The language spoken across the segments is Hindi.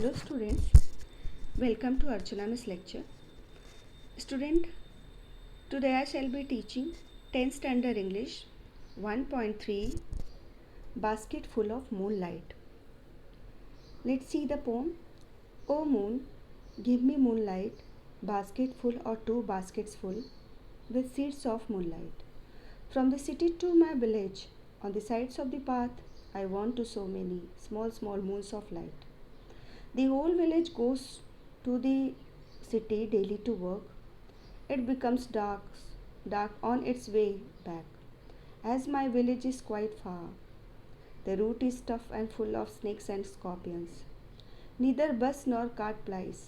Hello students, welcome to Archana Miss lecture. Student, today I shall be teaching 10th standard English 1.3 Basket Full of Moonlight. Let's see the poem. O moon, give me moonlight, basket full or two baskets full with seeds of moonlight. From the city to my village, on the sides of the path, I want to so many small moons of light. The whole village goes to the city daily to work. It becomes dark on its way back. As my village is quite far, the route is tough and full of snakes and scorpions. Neither bus nor cart plies.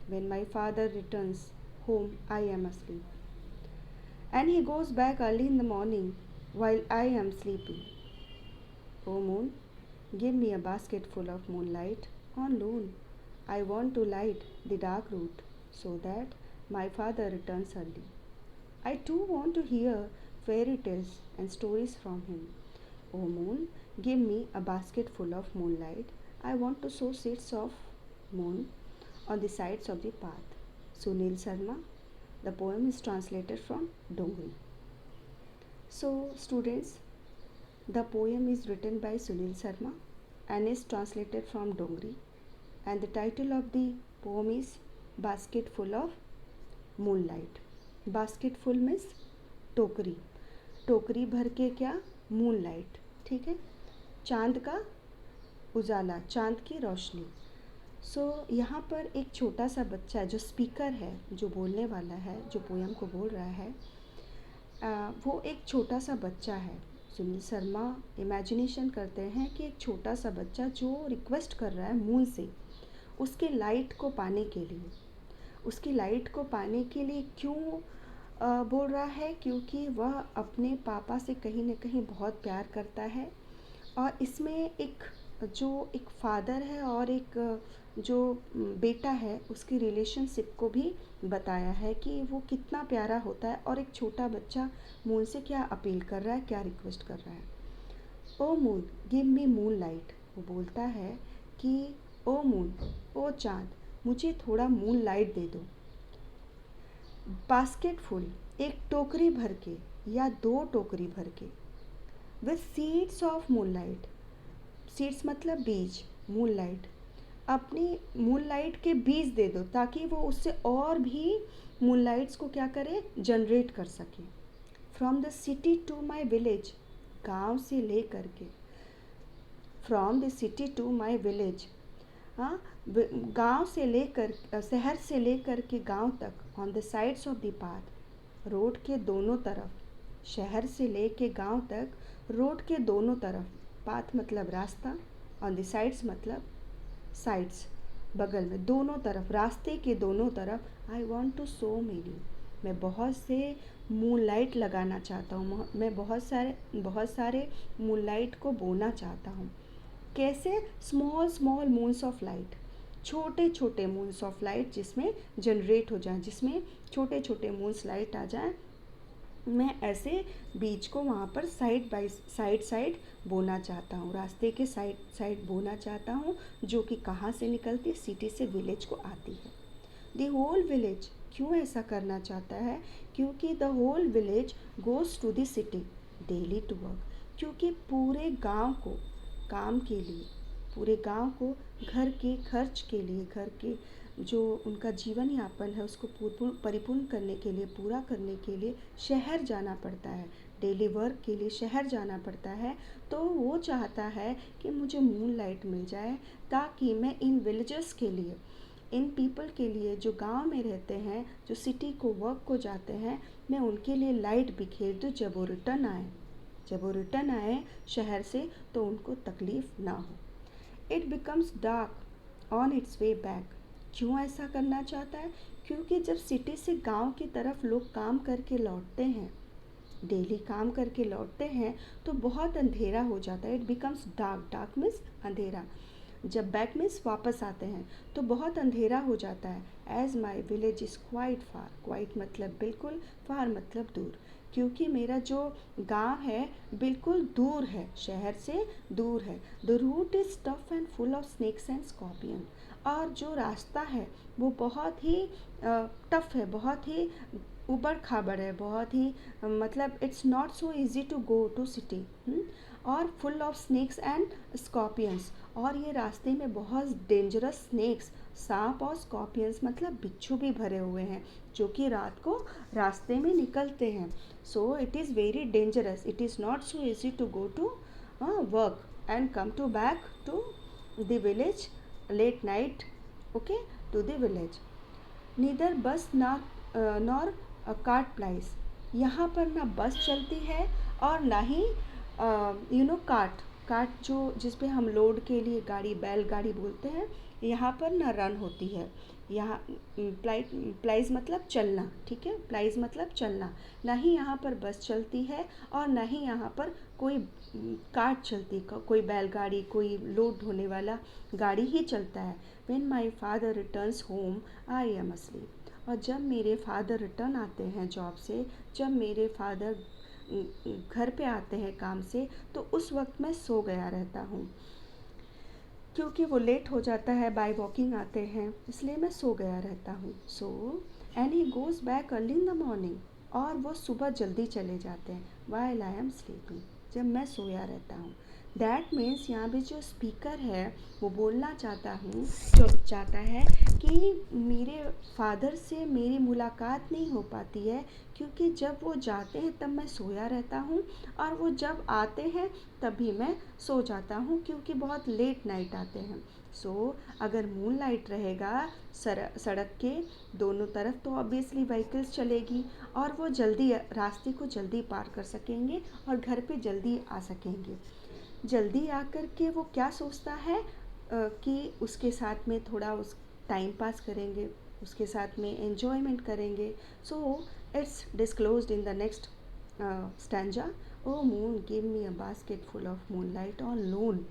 When my father returns home, I am asleep. And he goes back early in the morning while I am sleeping. O moon, give me a basket full of moonlight on loan. I want to light the dark route so that my father returns early. I too want to hear fairy tales and stories from him. O moon, give me a basket full of moonlight. I want to sow seeds of moon on the sides of the path. Sunil Sharma. The poem is translated from Dongri. So, students, the poem is written by Sunil Sharma and is translated from Dongri. And the title of the poem is Basket Full of Moonlight. Basket full means टोकरी. टोकरी भर के क्या? मूनलाइट. ठीक है, चांद का उजाला, चांद की रोशनी. यहाँ पर एक छोटा सा बच्चा जो स्पीकर है, जो बोलने वाला है, जो पोयम को बोल रहा है, वो एक छोटा सा बच्चा है. सुनील शर्मा इमेजिनेशन करते हैं कि एक छोटा सा बच्चा जो रिक्वेस्ट कर रहा है मून से उसके लाइट को पाने के लिए. उसकी लाइट को पाने के लिए क्यों बोल रहा है? क्योंकि वह अपने पापा से कहीं ना कहीं बहुत प्यार करता है. और इसमें एक फादर है और एक जो बेटा है उसकी रिलेशनशिप को भी बताया है कि वो कितना प्यारा होता है. और एक छोटा बच्चा मून से क्या अपील कर रहा है, क्या रिक्वेस्ट कर रहा है. O moon, give me moon light. वो बोलता है कि ओ मून, ओ चाँद, मुझे थोड़ा मून लाइट दे दो. बास्केट फुल, एक टोकरी भर के या दो टोकरी भर के. With seeds of moonlight. Seeds मतलब बीज, मूनलाइट. अपनी मूनलाइट के बीज दे दो ताकि वो उससे और भी मूनलाइट्स को क्या करे, जनरेट कर सके. From the city to my village, गाँव से ले करके. From the city to my village, हाँ, गांव से लेकर शहर से लेकर के गांव तक. On the sides of the path, road के दोनों तरफ. शहर से लेके गांव तक रोड के दोनों तरफ. पाथ मतलब रास्ता, ऑन द साइड्स मतलब साइड्स, बगल में, दोनों तरफ, रास्ते के दोनों तरफ. I want to sow many, मैं बहुत से मूनलाइट लगाना चाहता हूँ. मैं बहुत सारे मूनलाइट को बोना चाहता हूँ. कैसे? स्मॉल मून्स ऑफ लाइट, छोटे छोटे मून्स ऑफ लाइट जिसमें जनरेट हो जाए, जिसमें छोटे छोटे मून्स लाइट आ जाए. मैं ऐसे बीज को वहाँ पर साइड बाय साइड बोना चाहता हूँ, रास्ते के साइड बोना चाहता हूँ, जो कि कहाँ से निकलती? सिटी से विलेज को आती है. द होल विलेज, क्यों ऐसा करना चाहता है? क्योंकि the whole village goes to the city daily to work. क्योंकि पूरे गांव को काम के लिए, पूरे गांव को घर के खर्च के लिए, घर के जो उनका जीवन यापन है उसको परिपूर्ण करने के लिए, पूरा करने के लिए शहर जाना पड़ता है. डेली वर्क के लिए शहर जाना पड़ता है. तो वो चाहता है कि मुझे मून लाइट मिल जाए ताकि मैं इन विलेजर्स के लिए, इन पीपल के लिए जो गांव में रहते हैं, जो सिटी को वर्क को जाते हैं, मैं उनके लिए लाइट बिखेर दूँ. जब वो रिटर्न आए शहर से तो उनको तकलीफ़ ना हो. It becomes dark on it's way back. क्यों ऐसा करना चाहता है? क्योंकि जब सिटी से गांव की तरफ लोग काम करके लौटते हैं, डेली काम करके लौटते हैं, तो बहुत अंधेरा हो जाता है. इट बिकम्स डार्क मीन्स अंधेरा. जब बैक मीन्स वापस आते हैं तो बहुत अंधेरा हो जाता है. As my village is quite far. Quite मतलब बिल्कुल, फार मतलब दूर. क्योंकि मेरा जो गांव है बिल्कुल दूर है, शहर से दूर है। The route is tough and full of snakes and scorpion. और जो रास्ता है वो बहुत ही टफ है, बहुत ही ऊबड़ खाबड़ है, बहुत ही मतलब it's not so easy to go to city. और full of snakes and scorpions, और ये रास्ते में बहुत डेंजरस स्नेक्स, सांप और स्कॉर्पियंस मतलब बिच्छू भी भरे हुए हैं, जो कि रात को रास्ते में निकलते हैं। So it is very dangerous, it is not so easy to go to work and come to back to the village late night, okay, to the village. Neither bus nor cart plies, यहाँ पर ना बस चलती है और ना ही कार्ट, कार्ट जो जिस पे हम लोड के लिए गाड़ी, बैलगाड़ी बोलते हैं, यहाँ पर ना रन होती है। यहाँ प्लाइज मतलब चलना, ठीक है, प्लाइज मतलब चलना। ना ही यहाँ पर बस चलती है और ना ही यहाँ पर कोई कार्ट चलती, कोई बैलगाड़ी, कोई लोड ढोने वाला गाड़ी ही चलता है। When my father returns home I am asleep. और जब मेरे फादर रिटर्न आते हैं जॉब से, जब मेरे फादर घर पे आते हैं काम से, तो उस वक्त मैं सो गया रहता हूँ, क्योंकि वो लेट हो जाता है, बाय वॉकिंग आते हैं, इसलिए मैं सो गया रहता हूँ। So and he goes back early in the morning, और वो सुबह जल्दी चले जाते हैं, वाइल आई एम स्लीपिंग, जब मैं सोया रहता हूँ। दैट मीन्स यहाँ पे जो स्पीकर है वो बोलना चाहता है कि मेरे फादर से मेरी मुलाकात नहीं हो पाती है, क्योंकि जब वो जाते हैं तब मैं सोया रहता हूँ, और वो जब आते हैं तभी मैं सो जाता हूँ, क्योंकि बहुत लेट नाइट आते हैं। सो अगर मून लाइट रहेगा सड़क के दोनों तरफ, तो ऑब्वियसली व्हीकल्स चलेगी और वो जल्दी रास्ते को जल्दी पार कर सकेंगे और घर पे जल्दी आ सकेंगे। जल्दी आकर के वो क्या सोचता है कि उसके साथ में थोड़ा उस टाइम पास करेंगे, उसके साथ में एन्जॉयमेंट करेंगे। So it's disclosed in the next stanza, O moon give me a basket full of moon light on loan.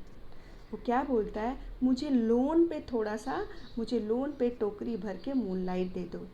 वो क्या बोलता है, मुझे लोन पे टोकरी भर के मून लाइट दे दो।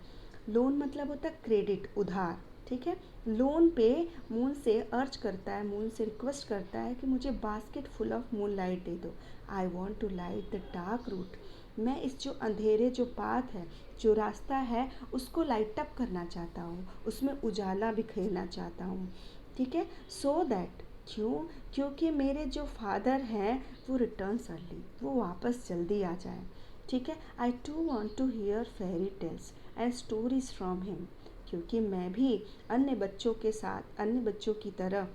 लोन मतलब होता है क्रेडिट, उधार, ठीक है। लोन पे मून से अर्ज करता है, मून से रिक्वेस्ट करता है कि मुझे basket full of moon light दे दो। I want to light the dark route, मैं इस जो अंधेरे जो पाथ है, जो रास्ता है, उसको लाइट अप करना चाहता हूँ, उसमें उजाला बिखेरना चाहता हूँ, ठीक है। सो दैट, क्योंकि मेरे जो फादर हैं वो रिटर्न्स अर्ली, वो वापस जल्दी आ जाए, ठीक है। I to want to hear fairy tales and stories from him, क्योंकि मैं भी अन्य बच्चों की तरह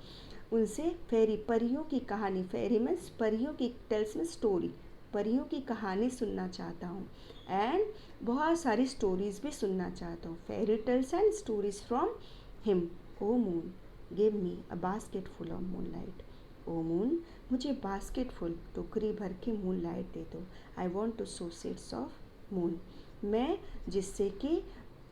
उनसे परियों की कहानी, फेरी मीन्स परियों की, टेल्स में स्टोरी, परियों की कहानी सुनना चाहता हूँ, एंड बहुत सारी स्टोरीज भी सुनना चाहता हूँ। Fairy tales and stories from him. O moon give me a basket full of moon light, O moon मुझे बास्केट फुल, टोकरी भर के मून लाइट दे दो। I want to sow seeds of moon, मैं जिससे कि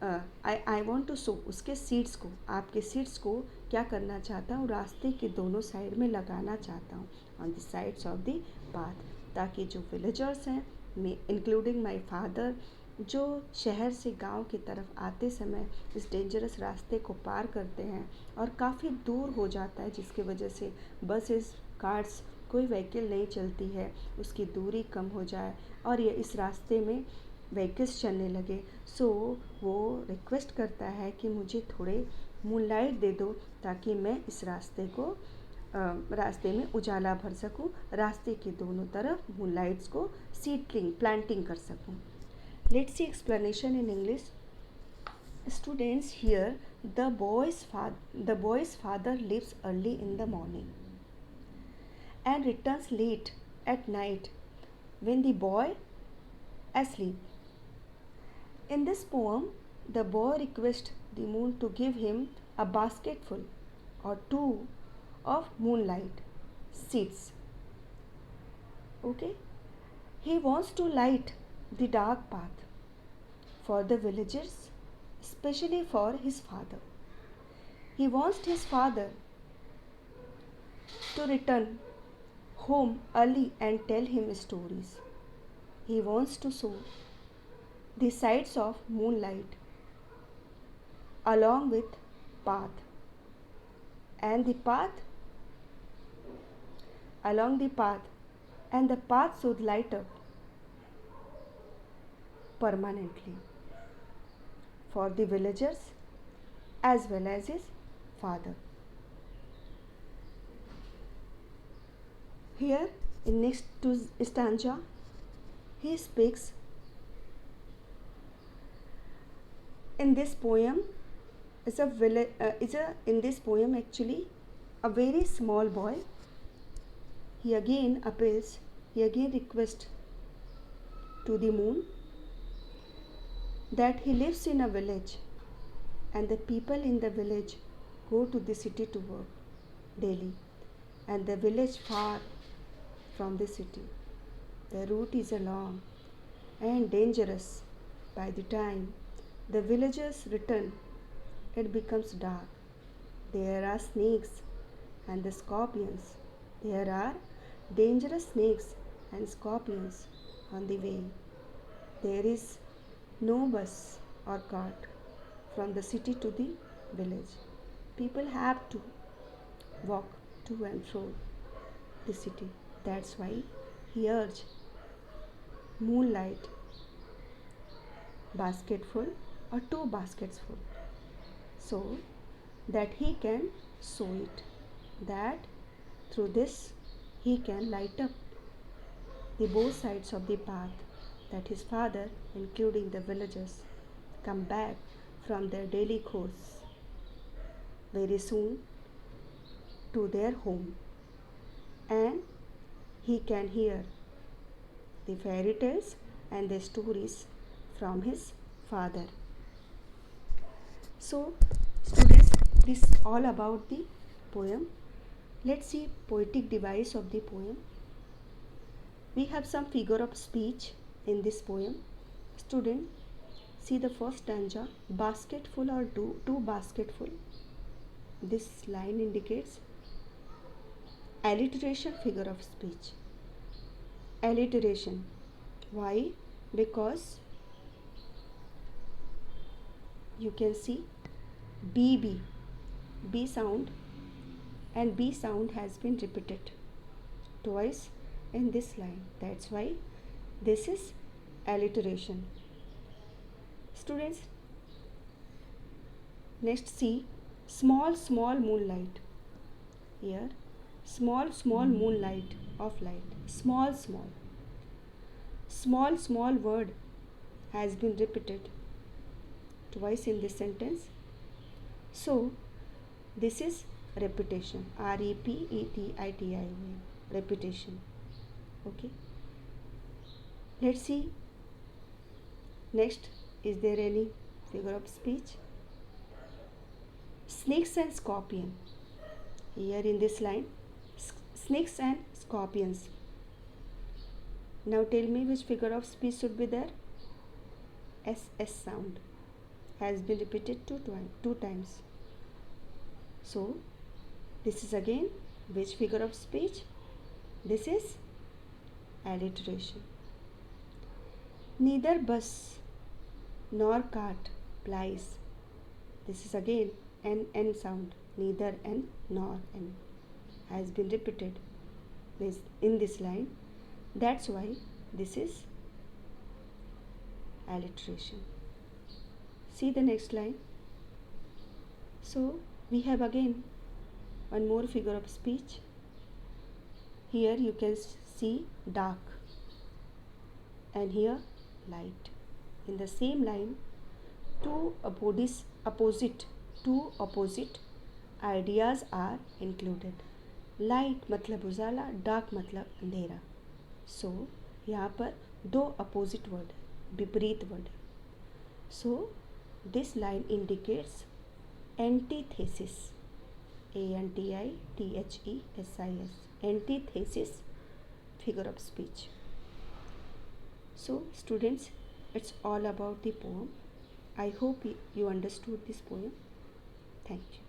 आई वॉन्ट टू सो, उसके सीड्स को, आपके सीड्स को क्या करना चाहता हूँ, रास्ते के दोनों साइड में लगाना चाहता हूँ, on the sides of the path, ताकि जो विलेजर्स हैं, इंक्लूडिंग माई फादर, जो शहर से गांव की तरफ आते समय इस डेंजरस रास्ते को पार करते हैं और काफ़ी दूर हो जाता है, जिसकी वजह से बसेस, कार्स, कोई व्हीकल नहीं चलती है, उसकी दूरी कम हो जाए और ये इस रास्ते में व्हीकल्स चलने लगे। सो वो रिक्वेस्ट करता है कि मुझे थोड़े मूनलाइट दे दो, ताकि मैं इस रास्ते में उजाला भर सकूं, रास्ते के दोनों तरफ मूनलाइट्स को प्लांटिंग कर सकूं। Let's see explanation in English. Students, here the boy's father leaves early in the morning and returns late at night when the boy asleep. In this poem, the boy requests the moon to give him a basketful or two of moonlight seeds. Okay? He wants to light the dark path for the villagers, especially for his father. He wants his father to return home early and tell him stories. He wants to show the sides of moonlight along with path. and the path along the path, and the path should light up permanently for the villagers as well as his father. Here in next to stanza he speaks in this poem in this poem actually a very small boy. He again appeals, he again requests to the moon that he lives in a village and the people in the village go to the city to work daily, and the village far from the city. The route is long and dangerous. By the time the villagers return, it becomes dark. There are snakes and the scorpions. There are dangerous snakes and scorpions on the way. There is no bus or cart from the city to the village. People have to walk to and fro the city. That's why he urged moonlight basketful or 2 baskets full, so that he can sow it, that through this he can light up the both sides of the path, that his father, including the villagers, come back from their daily course very soon to their home, and he can hear the fairy tales and the stories from his father. So students, this is all about the poem. Let's see poetic device of the poem. We have some figure of speech in this poem. Student, see the first stanza, basketful or two basketful. This line indicates alliteration figure of speech. Alliteration. Why? Because you can see B sound, and B sound has been repeated twice in this line. That's why this is alliteration. Students, next see small moonlight. Here small moonlight of light. Small word has been repeated twice in this sentence. So this is repetition. REPETITION. Repetition. Okay. Let's see. Next, is there any figure of speech? Snakes and scorpion. Here in this line, snakes and scorpions. Now tell me which figure of speech should be there. SS sound has been repeated two times. So this is again which figure of speech? This is alliteration. Neither bus nor cart plies. This is again N sound. Neither and nor N has been repeated in this line. That's why this is alliteration. See the next line. So we have again one more figure of speech. Here you can see dark and here light. In the same line, two opposite ideas are included. Light मतलब उजाला, dark मतलब अंधेरा. So यहाँ पर दो opposite word, विपरीत word. So this line indicates antithesis. ANTITHESIS. Antithesis figure of speech. So students, it's all about the poem. I hope you understood this poem. Thank you.